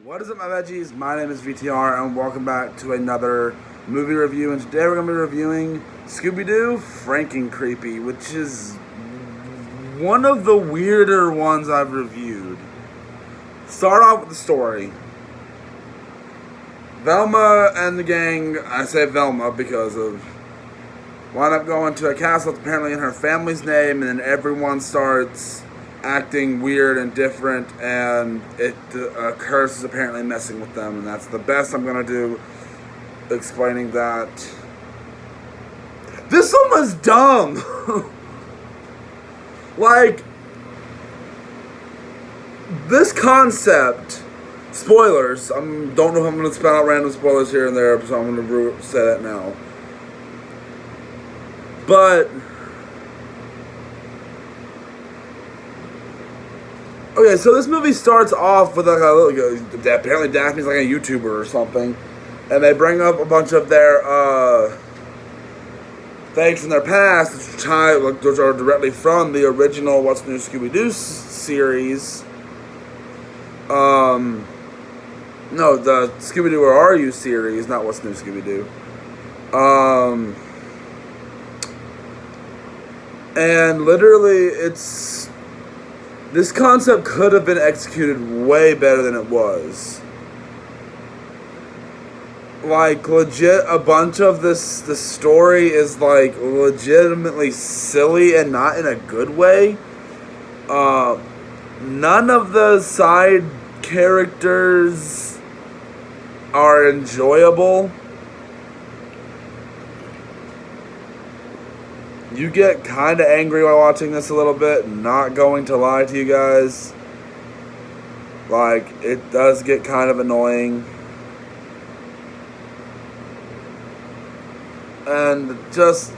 What is up, my veggies? My name is VTR, and welcome back to another movie review. And today we're going to be reviewing Scooby-Doo, Frankencreepy, which is one of the weirder ones I've reviewed. Start off with the story. Velma and the gang, I say Velma because of, wind up going to a castle that's apparently in her family's name, and then everyone starts acting weird and different, and a curse is apparently messing with them, and that's the best I'm gonna do explaining that. This one was dumb. Like, this concept, spoilers, don't know if I'm gonna spell out random spoilers here and there, so I'm gonna say that now. But okay, so this movie starts off with apparently Daphne's like a YouTuber or something, and they bring up a bunch of their things from their past, which are directly from the original What's New Scooby-Doo series. No, the Scooby-Doo Where Are You series, not What's New Scooby-Doo. And literally, this concept could have been executed way better than it was. Like, legit, a bunch of the story is, like, legitimately silly and not in a good way. None of the side characters are enjoyable. You get kind of angry while watching this a little bit, not going to lie to you guys. Like, it does get kind of annoying. And just,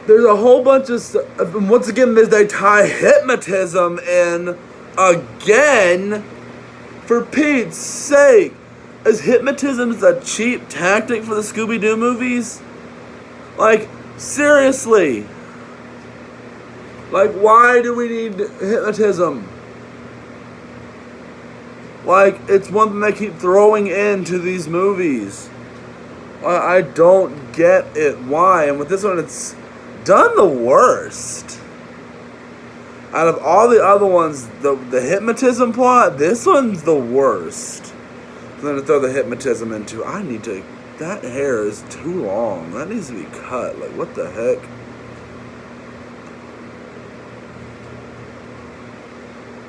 there's a whole bunch of stuff. Once again, they tie hypnotism in again. For Pete's sake. Is hypnotism a cheap tactic for the Scooby-Doo movies? Like, seriously. Like, why do we need hypnotism? Like, it's one thing they keep throwing into these movies. I don't get it. Why? And with this one, it's done the worst. Out of all the other ones, the hypnotism plot, this one's the worst. I'm going to throw the hypnotism into. That hair is too long. That needs to be cut. Like, what the heck?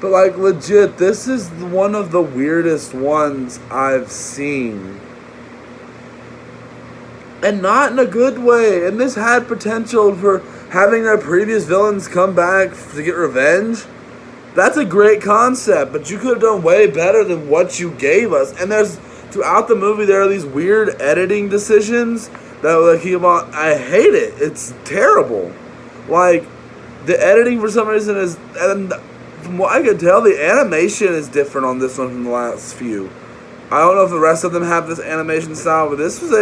But, like, legit, this is one of the weirdest ones I've seen. And not in a good way. And this had potential for having their previous villains come back to get revenge. That's a great concept, but you could have done way better than what you gave us. And throughout the movie, there are these weird editing decisions that I hate it. It's terrible. Like, the editing for some reason is, and from what I can tell, the animation is different on this one from the last few. I don't know if the rest of them have this animation style, but this was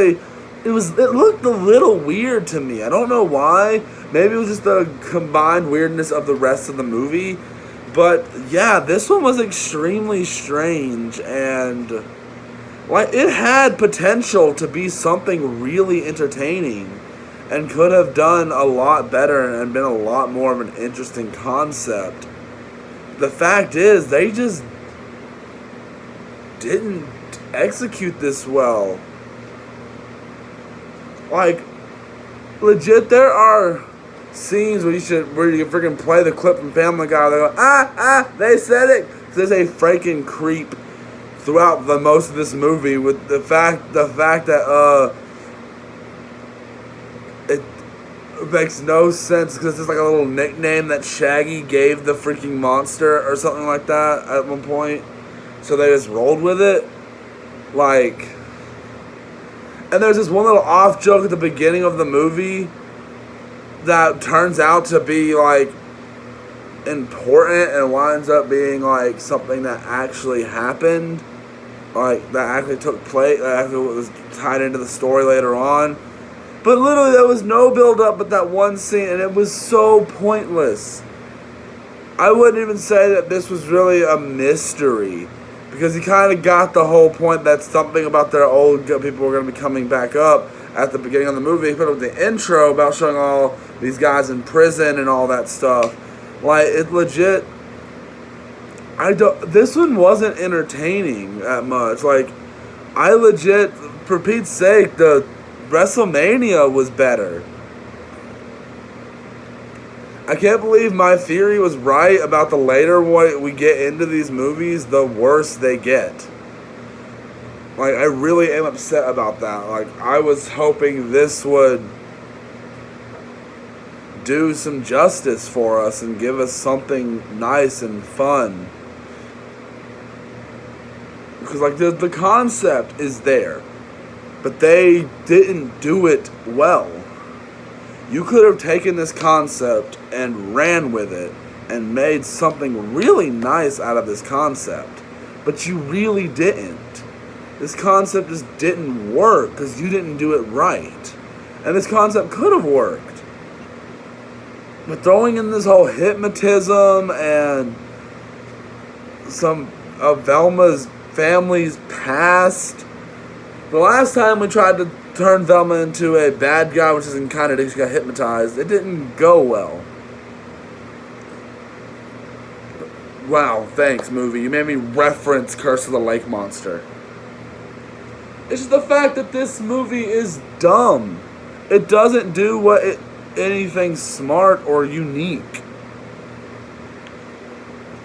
it looked a little weird to me. I don't know why. Maybe it was just the combined weirdness of the rest of the movie. But yeah, this one was extremely strange, and like, it had potential to be something really entertaining and could have done a lot better and been a lot more of an interesting concept. The fact is, they just didn't execute this well. Like, legit, there are scenes where you freaking play the clip from Family Guy. They go, they said it. There's a freaking creep throughout most of this movie with the fact that it makes no sense because it's like a little nickname that Shaggy gave the freaking monster or something like that at one point. So they just rolled with it. Like, and there's this one little off joke at the beginning of the movie that turns out to be, like, important and winds up being, like, something that actually happened. Like, that actually took place, that actually was tied into the story later on. But literally, there was no build-up but that one scene, and it was so pointless. I wouldn't even say that this was really a mystery, because he kind of got the whole point that something about their old people were going to be coming back up at the beginning of the movie. He put up the intro about showing all these guys in prison and all that stuff. Like, it legit, this one wasn't entertaining that much. Like, I legit, for Pete's sake, the WrestleMania was better. I can't believe my theory was right about the later we get into these movies, the worse they get. Like, I really am upset about that. Like, I was hoping this would do some justice for us and give us something nice and fun. Because, like, the concept is there, but they didn't do it well. You could have taken this concept and ran with it and made something really nice out of this concept. But you really didn't. This concept just didn't work because you didn't do it right. And this concept could have worked. But throwing in this whole hypnotism and some of Velma's family's past. The last time we tried to turn Velma into a bad guy, which is in contradiction, she got hypnotized. It didn't go well. Wow, thanks, movie. You made me reference Curse of the Lake Monster. It's just the fact that this movie is dumb. It doesn't do anything smart or unique.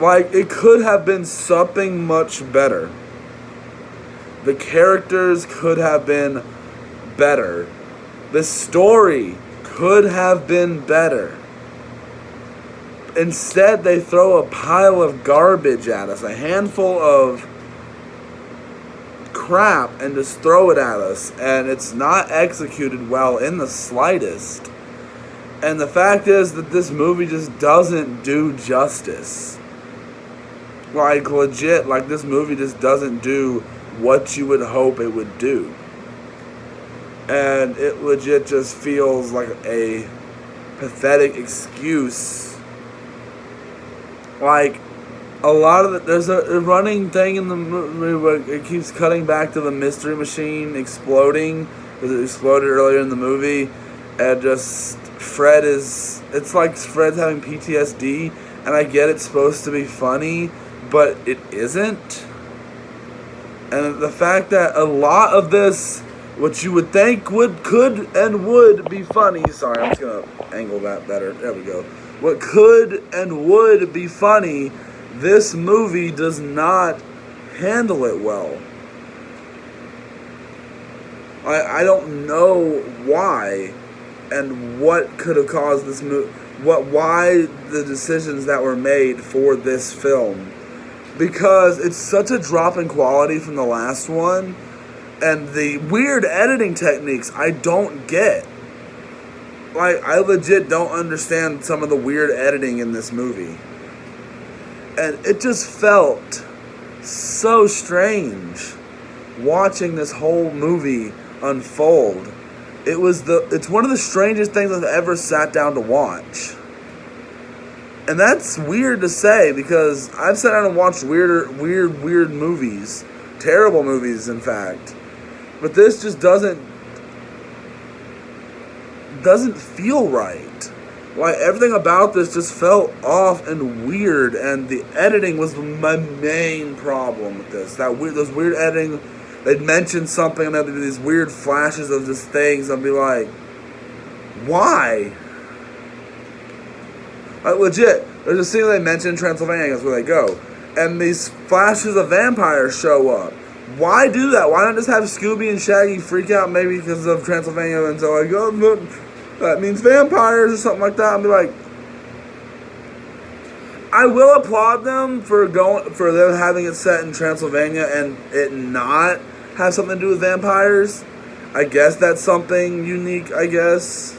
Like, it could have been something much better. The characters could have been better. The story could have been better. Instead, they throw a pile of garbage at us, a handful of crap, and just throw it at us, and it's not executed well in the slightest. And the fact is that this movie just doesn't do justice. Like, legit, like, this movie just doesn't do what you would hope it would do. And it legit just feels like a pathetic excuse. Like, a lot of there's a running thing in the movie where it keeps cutting back to the mystery machine exploding, because it exploded earlier in the movie, and just it's like Fred's having PTSD, and I get it's supposed to be funny, but it isn't. And the fact that a lot of this, what you would think could be funny. Sorry, I'm just going to angle that better. There we go. What could and would be funny, this movie does not handle it well. I don't know why and what could have caused this movie, why the decisions that were made for this film. Because it's such a drop in quality from the last one, and the weird editing techniques I don't get. Like, I legit don't understand some of the weird editing in this movie. And it just felt so strange watching this whole movie unfold. It's one of the strangest things I've ever sat down to watch. And that's weird to say, because I've sat down and watched weird movies. Terrible movies, in fact. But this just doesn't feel right. Like, everything about this just felt off and weird, and the editing was my main problem with this. Those weird editing, they'd mention something, and there'd be these weird flashes of just things, and I'd be like, why? Like, legit, there's a scene they mention Transylvania, that's where they go. And these flashes of vampires show up. Why do that? Why not just have Scooby and Shaggy freak out maybe because of Transylvania, and so like, oh, look, that means vampires or something like that? I'll be like, I will applaud them for them having it set in Transylvania and it not have something to do with vampires. I guess that's something unique, I guess.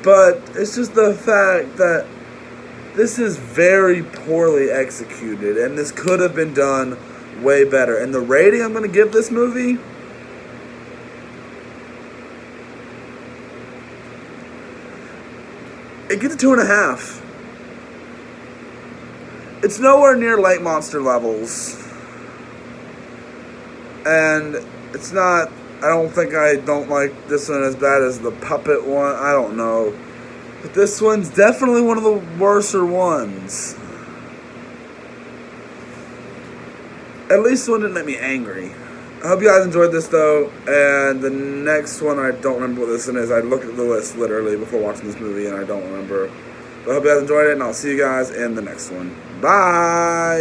But it's just the fact that this is very poorly executed, and this could have been done way better. And the rating I'm going to give this movie, 2.5. It's nowhere near Lake Monster levels. And it's not, I don't think I don't like this one as bad as the puppet one. I don't know. But this one's definitely one of the worser ones. At least the one didn't make me angry. I hope you guys enjoyed this though. And the next one, I don't remember what this one is. I looked at the list literally before watching this movie and I don't remember. But I hope you guys enjoyed it, and I'll see you guys in the next one. Bye!